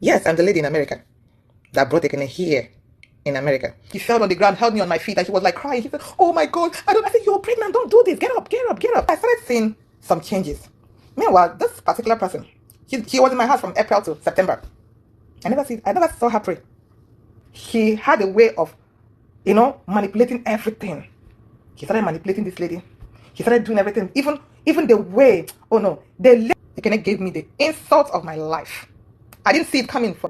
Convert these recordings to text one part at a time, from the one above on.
Yes, I'm the lady in America that brought Ekene here in America. He fell on the ground, held me on my feet, and he was like crying. He said, "Oh my God, I don't." I said, "You're pregnant. Don't do this. Get up, get up, get up." I started seeing some changes. Meanwhile, this particular person, he was in my house from April to September. I never saw her pray. He had a way of, manipulating everything. He started manipulating this lady. He started doing everything. Even the way, oh no, the lady Ekene gave me the insult of my life. I didn't see it coming from.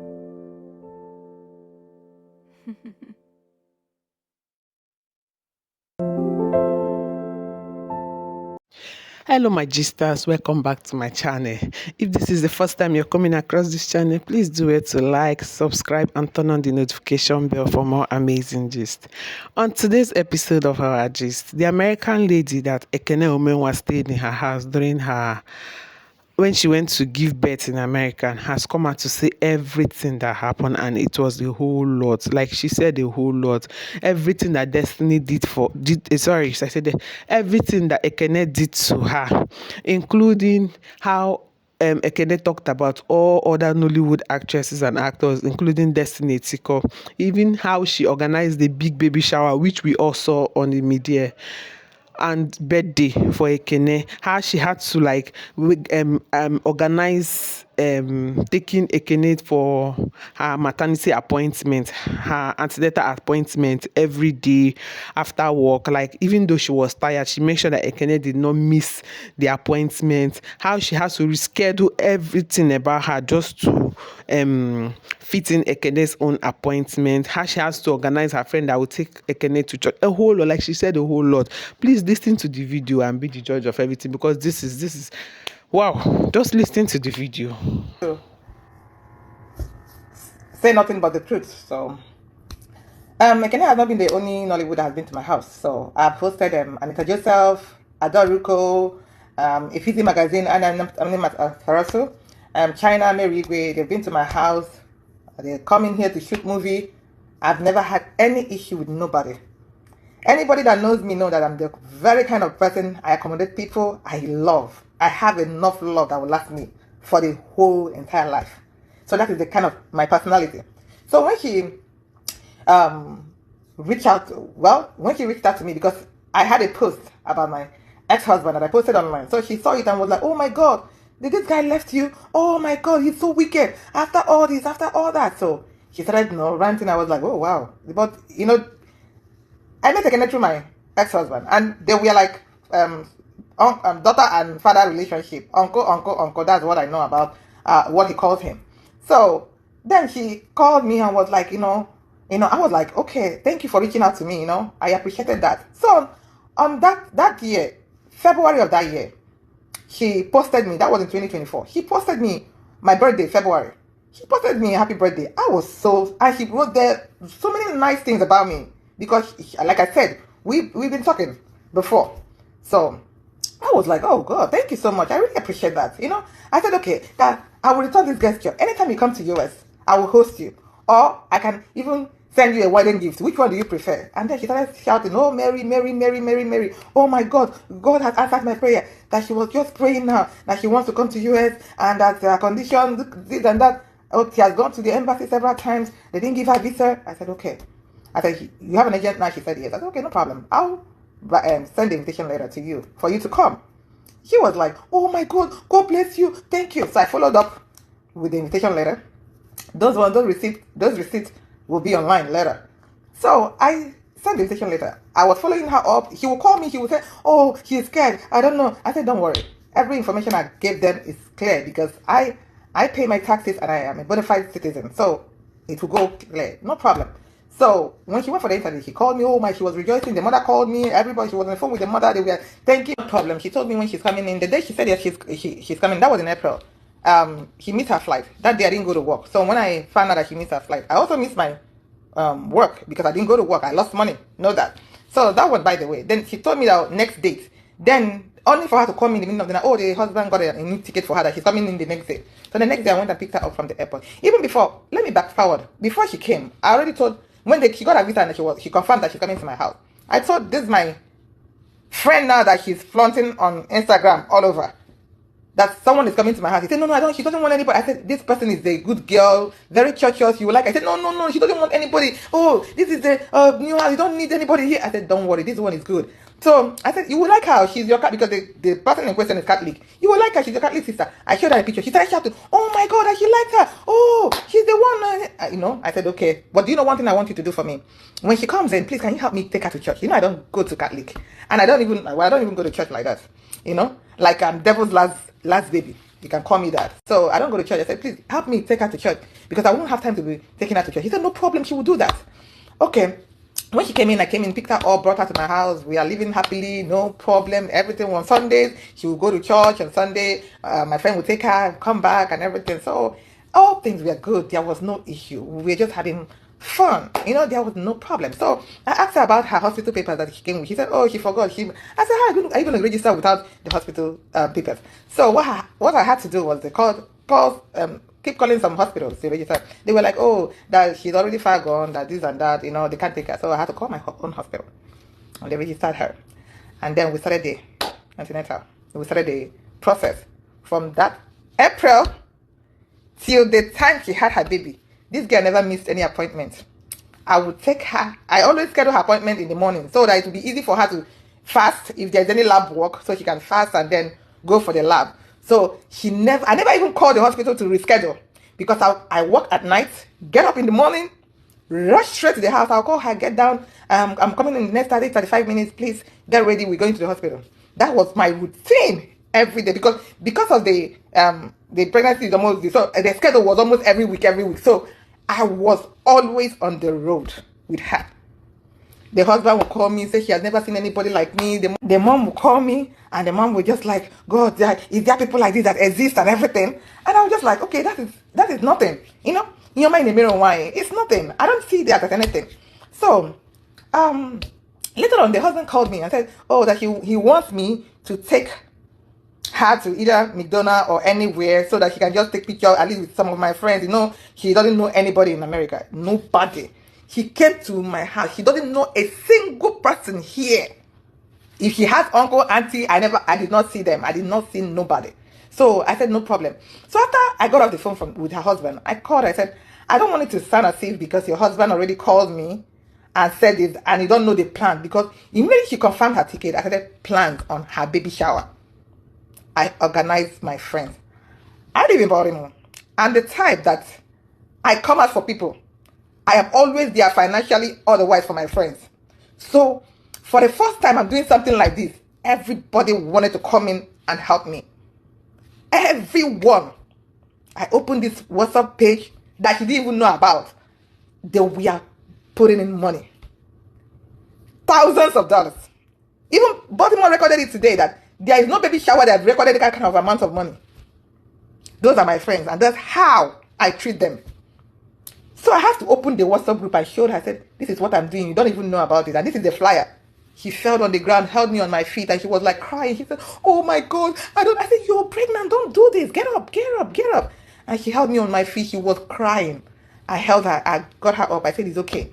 Hello my Gstars, welcome back to my channel. If this is the first time you're coming across this channel, please do it to like, subscribe and turn on the notification bell for more amazing gist. On today's episode of our gist, the American lady that Ekene Omenwa stayed in her house when she went to give birth in America has come out to say everything that happened, and it was a whole lot. Like she said, a whole lot. Everything that Destiny everything that Ekene did to her, including how Ekene talked about all other Nollywood actresses and actors, including Destiny Etiko, even how she organized the big baby shower, which we all saw on the media, and birthday for Ekene, how she had to organize taking Ekene for her maternity appointment, her antenatal appointment every day after work. Like, even though she was tired, she made sure that Ekene did not miss the appointment. How she has to reschedule everything about her just to fit in Ekene's own appointment. How she has to organize her friend that will take Ekene to church. A whole lot, like she said, a whole lot. Please listen to the video and be the judge of everything, because this is wow. Just listen to the video. Say nothing but the truth. So, Ekene has not been the only Nollywood that has been to my house. So I've hosted Anita Joseph, Adoruko, Ifeanyi Magazine, and Farasu, China, Mary Igwe. They've been to my house. They're coming here to shoot movie. I've never had any issue with nobody. Anybody that knows me know that I'm the very kind of person I accommodate people I love. I have enough love that will last me for the whole entire life. So that is the kind of my personality. So when she reached out to me, because I had a post about my ex-husband that I posted online. So she saw it and was like, "Oh my God, did this guy left you? Oh my God, he's so wicked. After all this, after all that." So she started, ranting. I was like, "Oh wow." But I met Ekene through my ex-husband, and they were like daughter and father relationship. Uncle. That's what I know about what he calls him. So then she called me and was like, I was like, "Okay, thank you for reaching out to me. I appreciated that." So on that year, February of that year, she posted me. That was in 2024. She posted me my birthday, February. She posted me a happy birthday. And she wrote there so many nice things about me, because, like I said, we've been talking before. So I was like, "Oh God, thank you so much. I really appreciate that." I said, "Okay, that I will return this gesture. Anytime you come to US, I will host you, or I can even send you a wedding gift. Which one do you prefer?" And then she started shouting, "Oh, Mary, Mary, Mary, Mary, Mary. Oh my God, God has answered my prayer." That she was just praying now, that she wants to come to US, and that her condition, this and that. Oh, she has gone to the embassy several times. They didn't give her a visa. I said, "Okay." I said, "You have an agent now?" She said, "Yes." I said, "Okay, no problem. I'll send the invitation letter to you for you to come." She was like, "Oh my God, God bless you. Thank you." So I followed up with the invitation letter. Those receipts will be online later. So I sent the invitation letter. I was following her up. She would call me. She would say, "Oh, she's scared. I don't know." I said, "Don't worry. Every information I gave them is clear, because I pay my taxes and I am a bona fide citizen. So it will go clear. No problem." So when she went for the interview, she called me. She was rejoicing. The mother called me. Everybody, she was on the phone with the mother. They were thanking. No problem. She told me when she's coming in. The day she said yes, she's coming. That was in April. She missed her flight. That day I didn't go to work. So when I found out that she missed her flight, I also missed my work, because I didn't go to work. I lost money. Know that. So that was by the way. Then she told me that next date. Then only for her to call me in the middle of the night. Oh, the husband got a new ticket for her that she's coming in the next day. So the next day I went and picked her up from the airport. Even before, let me back forward. Before she came, I already told, when she got her visa and she confirmed that she's coming to my house. I told this my friend now that she's flaunting on Instagram all over, that someone is coming to my house. He said, no, I don't. She doesn't want anybody. I said, this person is a good girl, very churchious. You will like. I said, no, she doesn't want anybody. Oh, this is the new house. You don't need anybody here. I said, don't worry, this one is good. So I said, you will like her. She's your because the person in question is Catholic. You will like her. She's your Catholic sister. I showed her a picture. She started shouting, oh my God, she likes her. Oh, she's the one. I said, okay. But do you know one thing I want you to do for me? When she comes in, please, can you help me take her to church? I don't go to Catholic, and I don't even go to church like that. Like I'm devil's last baby. You can call me that. So I don't go to church. I said, please help me take her to church because I won't have time to be taking her to church. He said, no problem. She will do that. Okay. When she came in, I came in, picked her up, brought her to my house. We are living happily, no problem. Everything on Sundays. She will go to church on Sunday. My friend would take her, come back and everything. So all things were good. There was no issue. We were just having fun. There was no problem. So I asked her about her hospital papers that she came with. She said, oh, she forgot. I said, how are you going to register without the hospital papers? So what I had to do was keep calling some hospitals to register. They were like, oh, that she's already far gone, that this and that, they can't take her. So I had to call my own hospital. And they registered her. And then we started the antenatal. We started the process. From that April till the time she had her baby, this girl never missed any appointment. I would take her. I always schedule her appointment in the morning so that it would be easy for her to fast if there's any lab work, so she can fast and then go for the lab. So I never even called the hospital to reschedule because I work at night, get up in the morning, rush straight to the house. I'll call her, get down. I'm coming in the next 35 minutes. Please get ready. We're going to the hospital. That was my routine every day because of the pregnancy. The schedule was almost every week. So I was always on the road with her. The husband would call me and say he has never seen anybody like me. The mom would call me and the mom would just like, God, is there people like this that exist and everything? And I was just like, okay, that is nothing. In your mind, in the mirror, why? It's nothing. I don't see that as anything. So, later on, the husband called me and said, oh, that he wants me to take her to either McDonald's or anywhere so that he can just take pictures, at least with some of my friends. He doesn't know anybody in America. Nobody. He came to my house. He doesn't know a single person here. If he has uncle, auntie, I did not see them. I did not see nobody. So I said, no problem. So after I got off the phone with her husband, I called her. I said, I don't want it to sound as if because your husband already called me and said this and you don't know the plan, because immediately she confirmed her ticket, I started plans on her baby shower. I organized my friends. I live in Baltimore. I'm the type that I come out for people. I am always there financially, otherwise for my friends. So for the first time I'm doing something like this, everybody wanted to come in and help me. Everyone. I opened this WhatsApp page that she didn't even know about. They were putting in money. Thousands of dollars. Even Baltimore recorded it today that there is no baby shower that have recorded that kind of amount of money. Those are my friends, and that's how I treat them. So I have to open the WhatsApp group. I showed her, I said, this is what I'm doing. You don't even know about it. And this is the flyer. She fell on the ground, held me on my feet, and she was like crying. She said, oh my God, I said, you're pregnant. Don't do this. Get up. And she held me on my feet. She was crying. I held her. I got her up. I said, it's okay.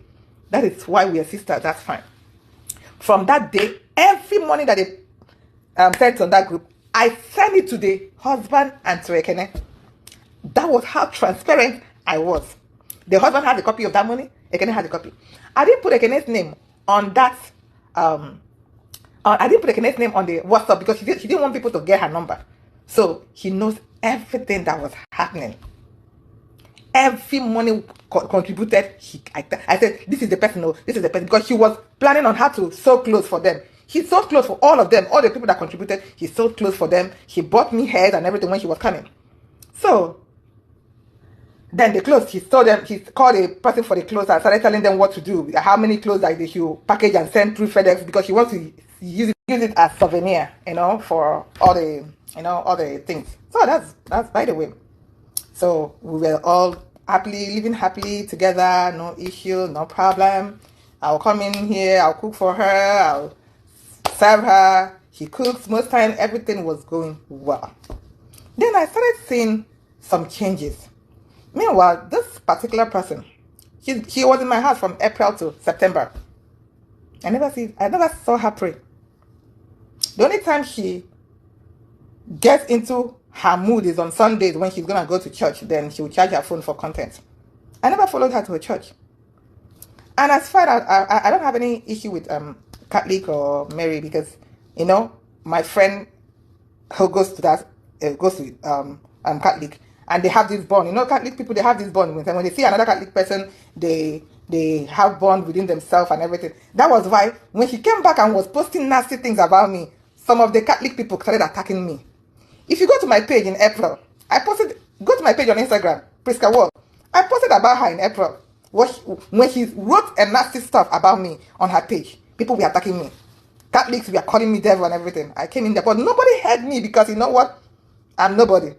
That is why we are sisters. That's fine. From that day, every money that they sent on that group, I sent it to the husband and to Ekene. That was how transparent I was. The husband had a copy of that money. Ekene had a copy. I didn't put Ekene's name on that. I didn't put Ekene's name on the WhatsApp because she didn't want people to get her number. So he knows everything that was happening. Every money contributed. I said, this is the person. No, this is the person, because she was planning on how to sew clothes for them. He sewed clothes for all of them. All the people that contributed, he sewed clothes for them. He bought me hairs and everything when she was coming. So then the clothes, he saw them, he called a person for the clothes and started telling them what to do, how many clothes that they should package and send through FedEx, because she wants to use it as souvenir, for all the things. So that's by the way. So we were all living happily together, no issue, no problem. I'll come in here, I'll cook for her, I'll serve her. She cooks most time, everything was going well. Then I started seeing some changes. Meanwhile, this particular person, she was in my house from April to September. I never saw her pray. The only time she gets into her mood is on Sundays when she's going to go to church, then she will charge her phone for content. I never followed her to a church. And as far as I don't have any issue with Catholic or Mary, because, my friend who goes to that, goes to Catholic, and they have this bond. Catholic people, they have this bond. When they see another Catholic person, they have bond within themselves and everything. That was why when she came back and was posting nasty things about me, some of the Catholic people started attacking me. If you go to my page in April, go to my page on Instagram, Priska Wall. I posted about her in April. When she wrote a nasty stuff about me on her page, people were attacking me. Catholics were calling me devil and everything. I came in there, but nobody heard me because you know what? I'm nobody.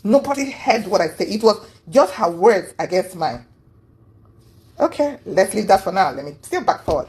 Nobody heard what I said. It was just her words against mine. Okay, let's leave that for now. Let me still back forward.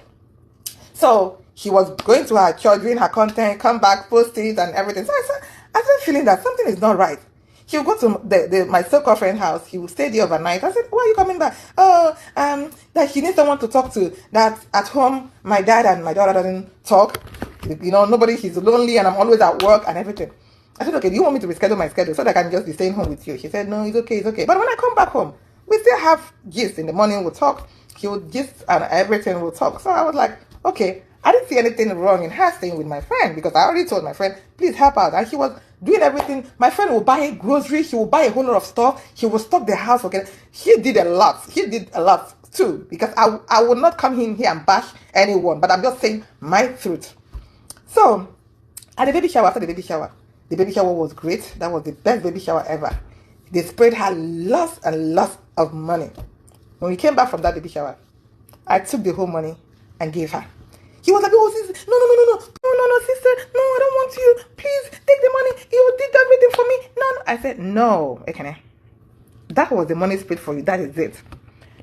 So she was going to her church, doing her content, come back, post it and everything. So I started feeling that something is not right. She would go to my so-called friend's house. He would stay there overnight. I said, why are you coming back? Oh, that she needs someone to talk to. That at home, my dad and my daughter doesn't talk. Nobody, she's lonely and I'm always at work and everything. I said, okay, do you want me to reschedule my schedule so that I can just be staying home with you? She said, no, it's okay. But when I come back home, we still have gist. In the morning, we'll talk. She would gist and everything, we'll talk. So I was like, okay. I didn't see anything wrong in her staying with my friend because I already told my friend, please help out. And she was doing everything. My friend will buy groceries. She will buy a whole lot of stuff. She will stock the house. Okay. She did a lot too, because I will not come in here and bash anyone, but I'm just saying my truth. So at the baby shower, after the baby shower was great. That was the best baby shower ever. They sprayed her lots and lots of money. When we came back from that baby shower, I took the whole money and gave her. He was like, oh, sister, no, sister, no, I don't want you. Please take the money. You did everything for me. No. I said, no, Ekene. That was the money split for you. That is it.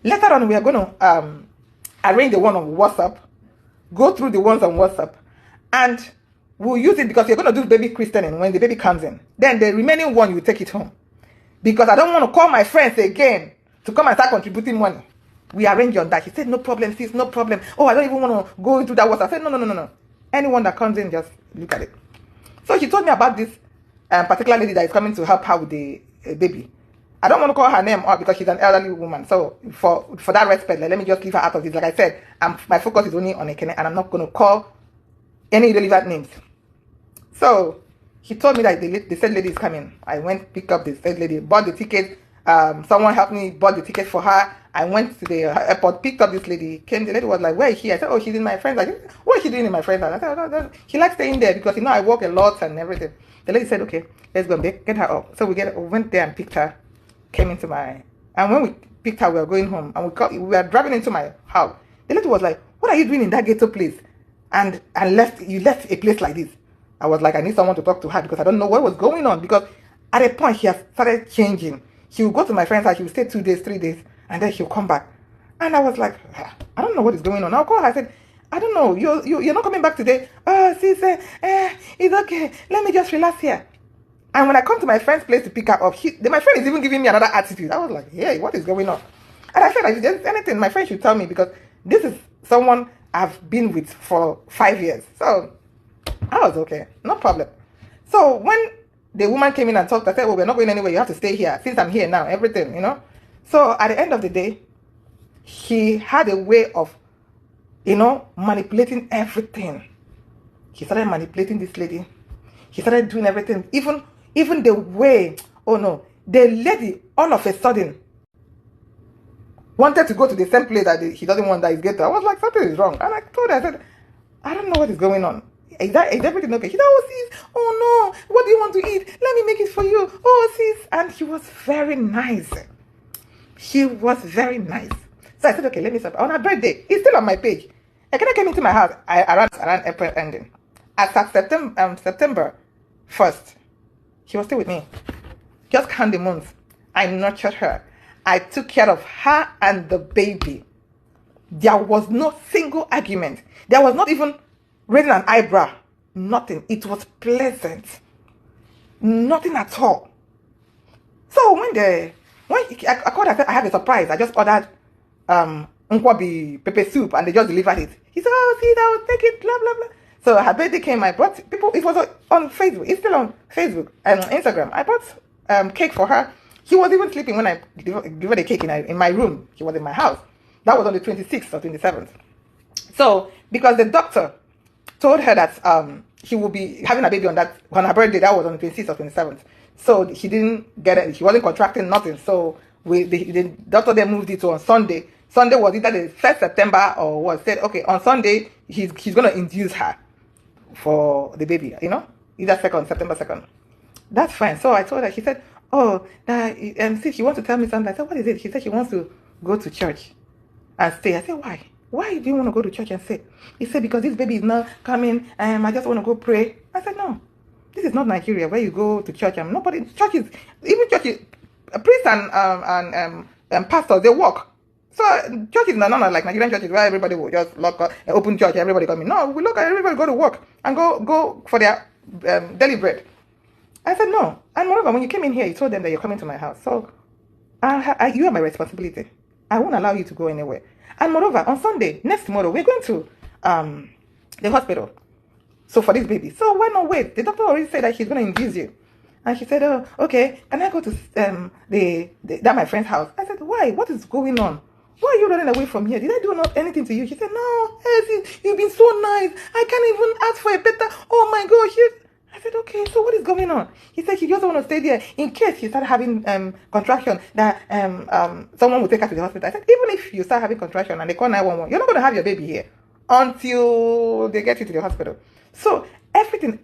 Later on, we are going to arrange the one on WhatsApp, go through the ones on WhatsApp, and we'll use it because you're going to do baby christening when the baby comes in. Then the remaining one, you take it home. Because I don't want to call my friends again to come and start contributing money. We arrange on that. She said, no problem, sis, no problem. Oh, I don't even want to go into that WhatsApp. I said, no. Anyone that comes in, just look at it. So she told me about this particular lady that is coming to help her with the baby. I don't want to call her name out because she's an elderly woman. So for that respect, let me just leave her out of this. Like I said, my focus is only on Ekene and I'm not going to call any relevant names. So she told me that the said lady is coming. I went pick up the said lady, bought the ticket. Someone helped me, bought the ticket for her. I went to the airport, picked up this lady. Came, the lady was like, where is she? I said, oh, she's in my friend's house. What is she doing in my friend's house? I said, no. She likes staying there because, I work a lot and everything. The lady said, okay, let's go and get her up. So we went there and picked her, came into and when we picked her, we were going home. And we were driving into my house. The lady was like, what are you doing in that ghetto place? And you left a place like this. I was like, I need someone to talk to her because I don't know what was going on. Because at a point, she has started changing. She would go to my friend's house, she would stay 2 days, 3 days, and then she'll come back. And I was like, I don't know what is going on. I'll call her. I said, I don't know. You're not coming back today. Oh, sis, it's okay. Let me just relax here. And when I come to my friend's place to pick her up, my friend is even giving me another attitude. I was like, hey, what is going on? And I said, if there's anything, my friend should tell me because this is someone I've been with for 5 years. So I was okay. No problem. So when the woman came in and talked, I said, well, we're not going anywhere. You have to stay here. Since I'm here now, everything, So at the end of the day, she had a way of, manipulating everything. She started manipulating this lady. She started doing everything. Even the way, the lady all of a sudden wanted to go to the same place that he doesn't want that is ghetto. I was like, something is wrong. And I told her, I said, I don't know what is going on. Is everything okay? She said, oh, sis, oh no, what do you want to eat? Let me make it for you. Oh, sis. And she was very nice. She was very nice. So I said, okay, let me stop. On her birthday, it's still on my page. Ekene came into my house around April ending. As of September 1st, she was still with me. Just count the months. I nurtured her. I took care of her and the baby. There was no single argument. There was not even raising an eyebrow. Nothing. It was pleasant. Nothing at all. So when I called, I said, I have a surprise. I just ordered nkwabi pepper soup and they just delivered it. He said, oh, see, I'll take it, blah, blah, blah. So her birthday came, I brought people, it was on Facebook, it's still on Facebook and Instagram. I bought cake for her. He was even sleeping when I gave her the cake in my room. He was in my house. That was on the 26th or 27th. So, because the doctor told her that he will be having a baby on her birthday, that was on the 26th or 27th. So he didn't get it, he wasn't contracting nothing. So the doctor then moved it to on Sunday. Sunday was either the 1st September or what, said, okay, on Sunday, he's going to induce her for the baby, either September 2nd. That's fine. So I told her, she said, oh, see, she wants to tell me something. I said, what is it? She said she wants to go to church and stay. I said, why? Why do you want to go to church and stay? He said, because this baby is not coming, I just want to go pray. I said, no, this is not Nigeria where you go to church and nobody, churches, priests and pastors, they work. So churches are not like Nigerian churches where everybody will just lock up, open church, everybody come in. No, we look at everybody go to work and go for their daily bread. I said, no. And moreover, when you came in here, you told them that you're coming to my house. So you are my responsibility. I won't allow you to go anywhere. And moreover, on Sunday, next tomorrow, we're going to the hospital. So for this baby. So why not wait? The doctor already said that she's going to induce you. And she said, oh, okay, can I go to that my friend's house? I said, why? What is going on? Why are you running away from here? Did I do anything to you? She said, no, you've been so nice. I can't even ask for a better. Oh my gosh. I said, okay, so what is going on? He said she just want to stay there in case she started having contraction, that someone will take her to the hospital. I said, even if you start having contraction and they call 911, you're not going to have your baby here until they get you to the hospital. So everything,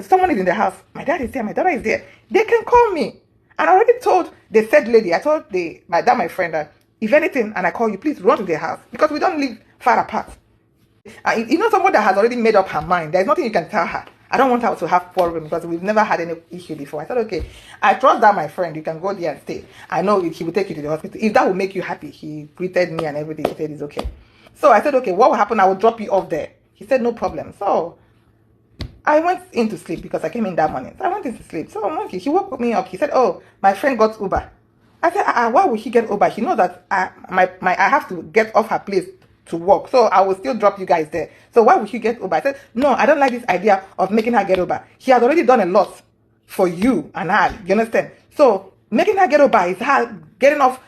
someone is in the house. My dad is there. My daughter is there. They can call me. And I already told the said lady, I told my friend that if anything, and I call you, please run to their house because we don't live far apart. Someone that has already made up her mind, there's nothing you can tell her. I don't want her to have problems because we've never had any issue before. I said, okay, I trust that my friend, you can go there and stay. I know he will take you to the hospital. If that will make you happy, he greeted me and everything. He said it's okay. So I said, okay, what will happen? I will drop you off there. He said, no problem. So I went into sleep because I came in that morning. So I went into sleep. So he woke me up. He said, oh, my friend got Uber. I said, why would he get Uber? He knows that I have to get off her place to work. So I will still drop you guys there. So why would he get Uber? I said, no, I don't like this idea of making her get Uber. He has already done a lot for you and her. You understand? So making her get Uber is her getting off,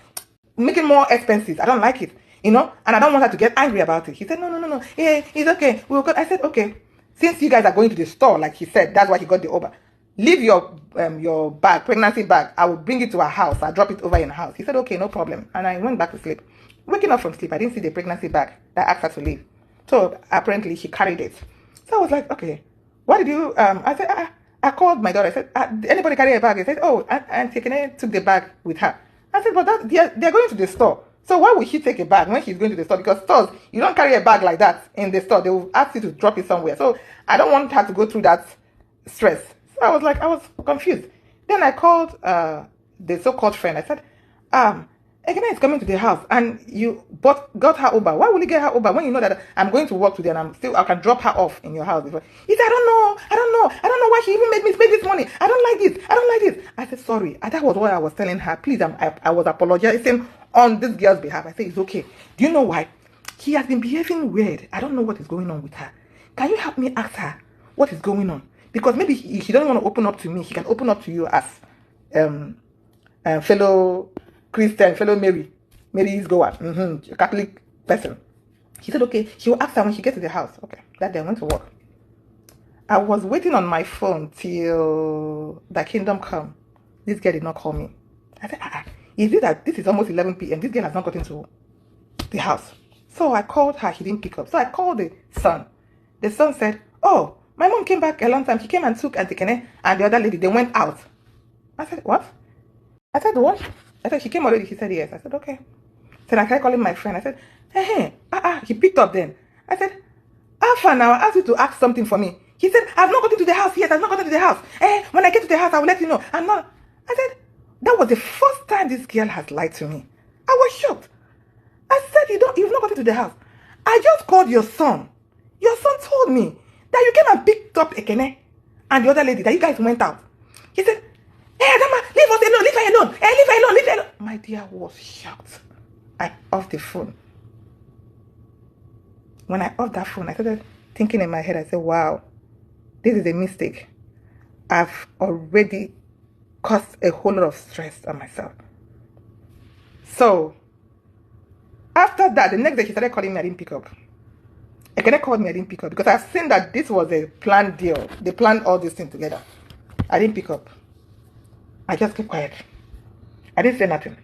making more expenses. I don't like it. And I don't want her to get angry about it. He said, no. Yeah, it's okay. We'll go. I said, okay. Since you guys are going to the store, like he said, that's why he got the Uber. Leave your bag, pregnancy bag. I will bring it to her house. I'll drop it over in her house. He said, okay, no problem. And I went back to sleep. Waking up from sleep, I didn't see the pregnancy bag that asked her to leave. So apparently she carried it. So I was like, okay, what did you, I said, I called my daughter. I said, did anybody carry a bag? He said, oh, and Ekene took the bag with her. I said, but they're going to the store. So why would she take a bag when she's going to the store? Because stores, you don't carry a bag like that in the store. They will ask you to drop it somewhere. So I don't want her to go through that stress. So I was confused. Then I called the so-called friend. I said, Ekene is coming to the house and you got her Uber. Why will you get her Uber when you know that I'm going to work today and I can drop her off in your house? He said, I don't know why she even made me spend this money. I don't like this. I said, sorry. That was what I was telling her. Please, I was apologizing on this girl's behalf. I said, it's okay. Do you know why? He has been behaving weird. I don't know what is going on with her. Can you help me ask her what is going on? Because maybe he doesn't want to open up to me. He can open up to you as fellow Christian, fellow Mary's goer, Catholic person. He said, okay, she will ask her when she gets to the house. Okay, that day I went to work. I was waiting on my phone till the kingdom come. This girl did not call me. I said, is it that this is almost 11 p.m. This girl has not gotten to the house. So I called her, he didn't pick up. So I called the son. The son said, oh, my mom came back a long time. She came and took Auntie Ekene and the other lady. They went out. I said, what? I said, what? I said, she came already. She said, yes. I said, okay. Then I tried calling my friend. I said, hey. He picked up then. I said, Alpha now, I asked you to ask something for me. He said, I've not gotten to the house yet. I've not gotten to the house. When I get to the house, I will let you know. I'm not. I said, that was the first time this girl has lied to me. I was shocked. I said, you've not gotten to the house. I just called your son. Your son told me that you came and picked up Ekene and the other lady, that you guys went out. He said, Adama, leave us alone, leave her alone. Leave her alone. My dear was shocked. I off the phone. When I off that phone, I said, thinking in my head, I said, wow, this is a mistake. I've already caused a whole lot of stress on myself. So, after that, the next day she started calling me, I didn't pick up. Ekene called me, I didn't pick up because I've seen that this was a planned deal. They planned all this thing together. I didn't pick up. I just kept quiet. I didn't say nothing.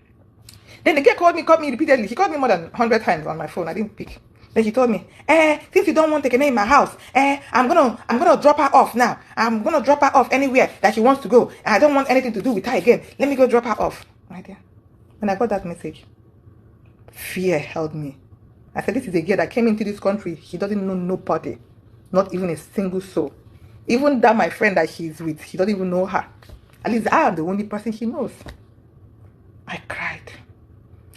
Then the girl called me repeatedly. She called me more than 100 times on my phone. I didn't pick. Then she told me, since you don't want Ekene in my house, I'm gonna drop her off now. I'm gonna drop her off anywhere that she wants to go. And I don't want anything to do with her again. Let me go drop her off. Right there. When I got that message, fear held me. I said, this is a girl that came into this country. She doesn't know nobody. Not even a single soul. Even that my friend that she's with, she doesn't even know her. At least I am the only person she knows. I cried.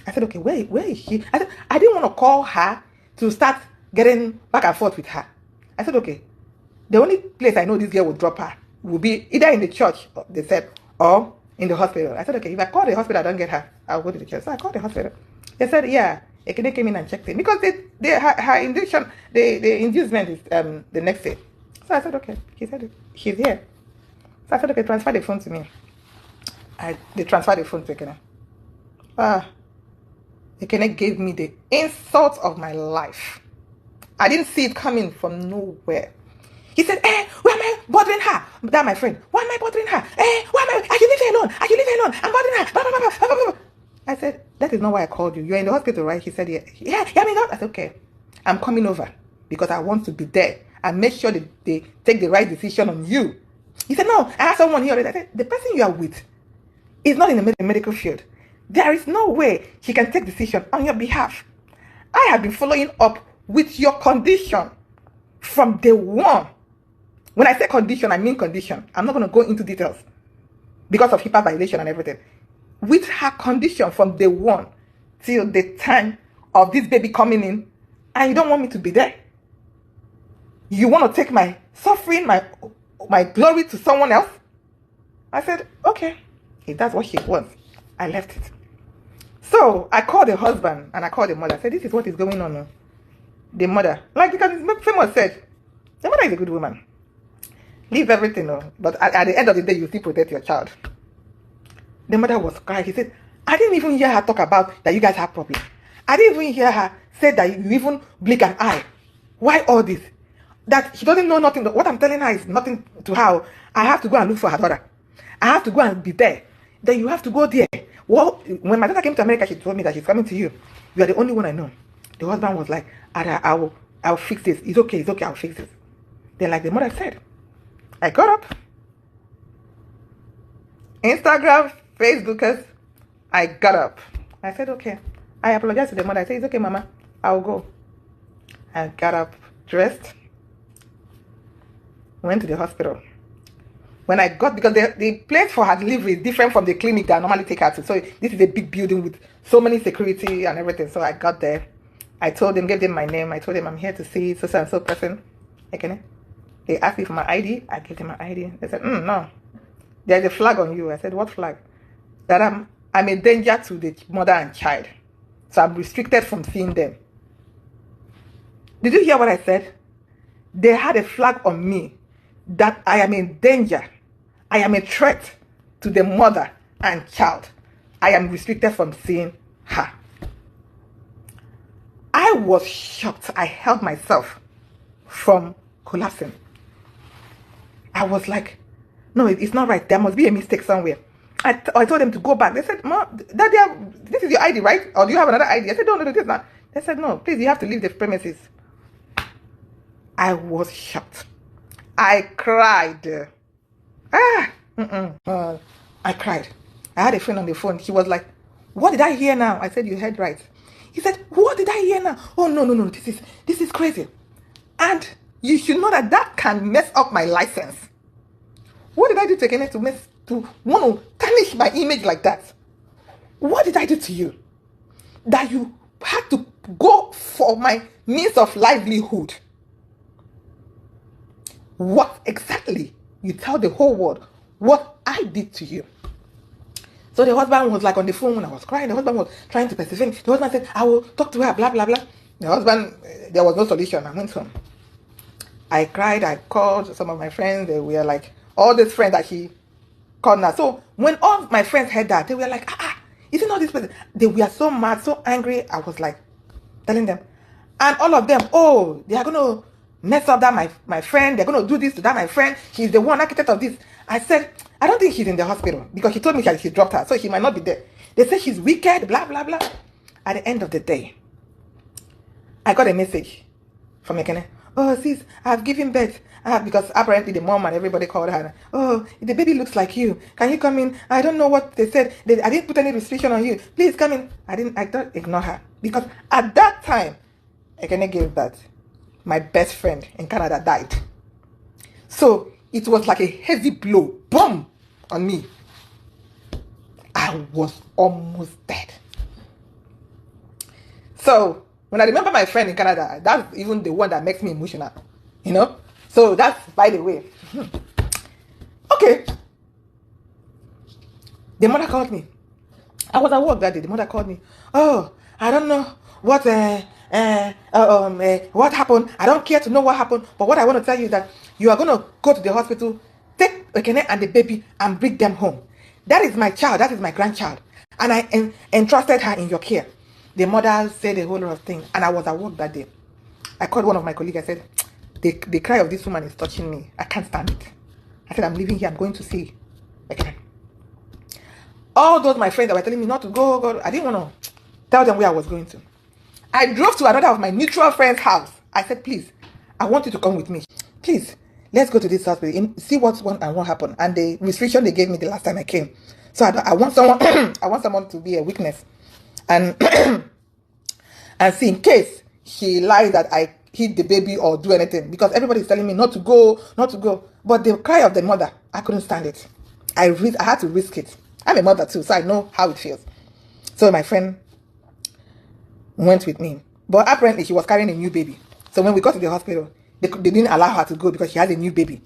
I said, okay, where is she? I said, I didn't want to call her to start getting back and forth with her. I said, okay, the only place I know this girl will drop her will be either in the church, they said, or in the hospital. I said, okay, if I call the hospital, I don't get her, I'll go to the church. So I called the hospital. They said, yeah, Ekene came in and checked in because her induction, the inducement is the next day. So I said, okay. He said, she's here. So I said, okay, transfer the phone to me. They transferred the phone to Ekene. Ekene gave me the insult of my life. I didn't see it coming from nowhere. He said, why am I bothering her? That my friend. Why am I bothering her? I should leave her alone. I'm bothering her. Blah, blah, blah, blah, blah, blah. I said, that is not why I called you. You're in the hospital, right? He said, yeah, I'm in the hospital. I said, okay, I'm coming over because I want to be there and make sure that they take the right decision on you. He said, no, I have someone here already. I said, the person you are with is not in the medical field. There is no way he can take decision on your behalf. I have been following up with your condition from day one. When I say condition, I mean condition. I'm not going to go into details because of HIPAA violation and everything. With her condition from day one till the time of this baby coming in, and you don't want me to be there. You want to take my suffering, my glory to someone else? I said, okay, if that's what she wants, I left it. So I called the husband and I called the mother. I said, this is what is going on. The mother, like because famous said, the mother is a good woman. Leave everything, but at the end of the day, you still protect your child. The mother was crying. He said, I didn't even hear her talk about that you guys have problems. I didn't even hear her say that you even blink an eye. Why all this? That she doesn't know nothing. What I'm telling her is nothing to her. I have to go and look for her daughter. I have to go and be there. Then you have to go there. Well, when my daughter came to America, she told me that she's coming to you. You are the only one I know. The husband was like, I'll fix this. It's okay, I'll fix this. Then like the mother said, I got up. Instagram, Facebookers, I got up. I said, okay. I apologized to the mother. I said, it's okay, Mama. I'll go. I got up, dressed, went to the hospital. When I got, because the place for her delivery is different from the clinic that I normally take her to. So this is a big building with so many security and everything. So I got there. I told them, gave them my name. I told them I'm here to see so and so person. Okay. They asked me for my ID. I gave them my ID. They said, no. There's a flag on you. I said, what flag? That I'm a danger to the mother and child. So I'm restricted from seeing them. Did you hear what I said? They had a flag on me that I am in danger. I am a threat to the mother and child. I am restricted from seeing her. I was shocked. I held myself from collapsing. I was like, no, it's not right. There must be a mistake somewhere. I told them to go back. They said, Mom, Daddy, this is your ID, right? Or do you have another ID? I said, no, this is not. They said, no, please, you have to leave the premises. I was shocked. I cried. I cried. I had a friend on the phone. He was like, what did I hear now? I said, you heard right. He said, what did I hear now? Oh, no, this is crazy. And you should know that can mess up my license. What did I do to Ekene to want to tarnish my image like that? What did I do to you? That you had to go for my means of livelihood? What exactly? You tell the whole world what I did to you. So the husband was like on the phone when I was crying. The husband was trying to persevere. The husband said, I will talk to her, blah, blah, blah. The husband, there was no solution. I went home. I cried. I called some of my friends. They were like, all these friends that she called now. So when all my friends heard that, they were like, isn't all this person? They were so mad, so angry. I was like, telling them. And all of them, oh, they are going to mess up that my friend. They're going to do this to that my friend. He's the one architect of this. I said, I don't think she's in the hospital because she told me she dropped her. So she might not be there. They say she's wicked, blah, blah, blah. At the end of the day, I got a message from Ekene. Oh, sis, I've given birth. Because apparently the mom and everybody called her. Oh, the baby looks like you. Can you come in? I don't know what they said. I didn't put any restriction on you. Please come in. I don't ignore her. Because at that time, Ekene gave birth. My best friend in Canada died. So it was like a heavy blow. Boom! On me. I was almost dead. So when I remember my friend in Canada, that's even the one that makes me emotional. You know? So that's, by the way. Okay. The mother called me. I was at work that day. The mother called me. Oh, I don't know what what happened. I don't care to know what happened. But what I want to tell you is that you are going to go to the hospital, take Ekene and the baby and bring them home. That is my child. That is my grandchild. And I entrusted her in your care. The mother said a whole lot of things. And I was at work that day. I called one of my colleagues. I said, the cry of this woman is touching me. I can't stand it. I said, I'm leaving here. I'm going to see Ekene. All those my friends that were telling me not to go, I didn't want to tell them where I was going to. I drove to another of my mutual friend's house. I said, please, I want you to come with me. Please, let's go to this hospital and see what's going and what happened. And the restriction they gave me the last time I came. So I want someone I want someone to be a witness. And and see in case she lies that I hit the baby or do anything. Because everybody's telling me not to go. But the cry of the mother, I couldn't stand it. I had to risk it. I'm a mother too, so I know how it feels. So my friend went with me. But apparently she was carrying a new baby. So when we got to the hospital, they didn't allow her to go because she has a new baby.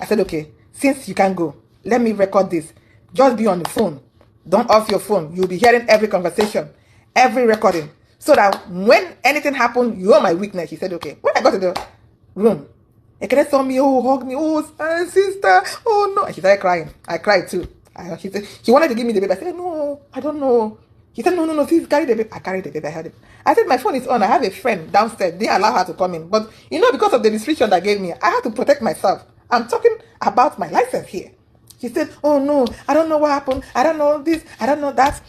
I said, okay, since you can't go, let me record this. Just be on the phone. Don't off your phone. You'll be hearing every conversation, every recording. So that when anything happened, you are my witness. She said, okay. When I got to the room, Ekene saw me, hugged me, sister, no. And she started crying. I cried too. She said, she wanted to give me the baby. I said, no, I don't know. He said, no, please carry the baby. I carried the baby. I heard it. I said, my phone is on. I have a friend downstairs. Didn't allow her to come in. But, because of the restriction that gave me, I had to protect myself. I'm talking about my license here. She said, oh, no, I don't know what happened. I don't know this. I don't know that.